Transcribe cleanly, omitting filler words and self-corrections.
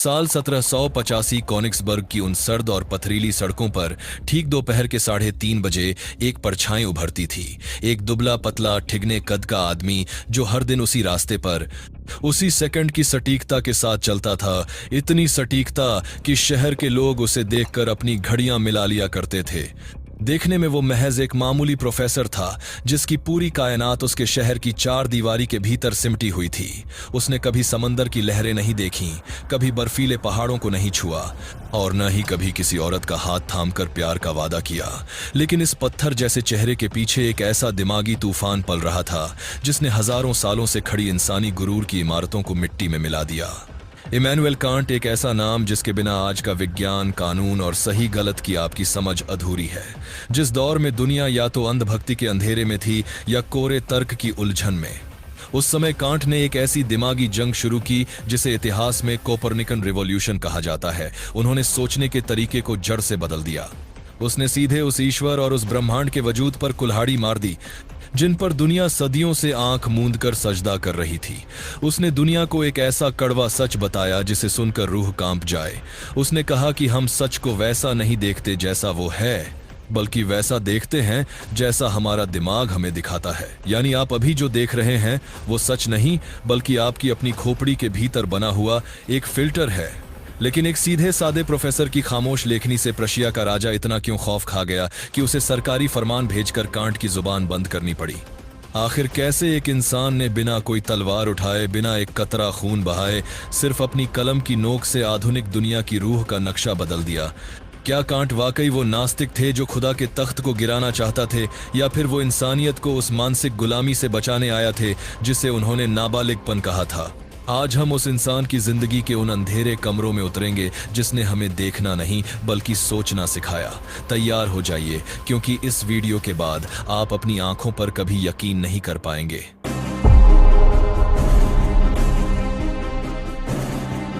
साल 1785 कोनिग्सबर्ग की उन सर्द और पथरीली सड़कों पर ठीक दोपहर के 3:30 बजे एक परछाई उभरती थी। एक दुबला पतला ठिगने कद का आदमी जो हर दिन उसी रास्ते पर उसी सेकंड की सटीकता के साथ चलता था, इतनी सटीकता कि शहर के लोग उसे देखकर अपनी घड़ियां मिला लिया करते थे। देखने में वो महज एक मामूली प्रोफेसर था जिसकी पूरी कायनात उसके शहर की चार दीवारी के भीतर सिमटी हुई थी। उसने कभी समंदर की लहरें नहीं देखीं, कभी बर्फीले पहाड़ों को नहीं छुआ और न ही कभी किसी औरत का हाथ थामकर प्यार का वादा किया। लेकिन इस पत्थर जैसे चेहरे के पीछे एक ऐसा दिमागी तूफान पल रहा था जिसने हजारों सालों से खड़ी इंसानी गुरूर की इमारतों को मिट्टी में मिला दिया। इमैनुअल कांट एक ऐसा नाम जिसके बिना आज का विज्ञान, कानून और सही गलत की आपकी समझ अधूरी है। जिस दौर में दुनिया या तो अंधभक्ति के अंधेरे में थी या कोरे तर्क की उलझन में, उस समय कांट ने एक ऐसी दिमागी जंग शुरू की जिसे इतिहास में कोपरनिकन रिवॉल्यूशन कहा जाता है। उन्होंने सोचने के तरीके को जड़ से बदल दिया। उसने सीधे उस ईश्वर और उस ब्रह्मांड के वजूद पर कुल्हाड़ी मार दी जिन पर दुनिया सदियों से आंख मूंद कर सजदा कर रही थी। उसने दुनिया को एक ऐसा कड़वा सच बताया जिसे सुनकर रूह कांप जाए। उसने कहा कि हम सच को वैसा नहीं देखते जैसा वो है, बल्कि वैसा देखते हैं जैसा हमारा दिमाग हमें दिखाता है। यानी आप अभी जो देख रहे हैं वो सच नहीं, बल्कि आपकी अपनी खोपड़ी के भीतर बना हुआ एक फिल्टर है। लेकिन एक सीधे सादे प्रोफेसर की खामोश लेखनी से प्रशिया का राजा इतना क्यों खौफ खा गया कि उसे सरकारी फरमान भेजकर कांट की जुबान बंद करनी पड़ी? आखिर कैसे एक इंसान ने बिना कोई तलवार उठाए, बिना एक कतरा खून बहाए, सिर्फ अपनी कलम की नोक से आधुनिक दुनिया की रूह का नक्शा बदल दिया? क्या कांट वाकई वो नास्तिक थे जो खुदा के तख्त को गिराना चाहता थे, या फिर वो इंसानियत को उस मानसिक गुलामी से बचाने आया थे जिसे उन्होंने नाबालिगपन कहा था? आज हम उस इंसान की जिंदगी के उन अंधेरे कमरों में उतरेंगे जिसने हमें देखना नहीं बल्कि सोचना सिखाया। तैयार हो जाइए, क्योंकि इस वीडियो के बाद आप अपनी आंखों पर कभी यकीन नहीं कर पाएंगे।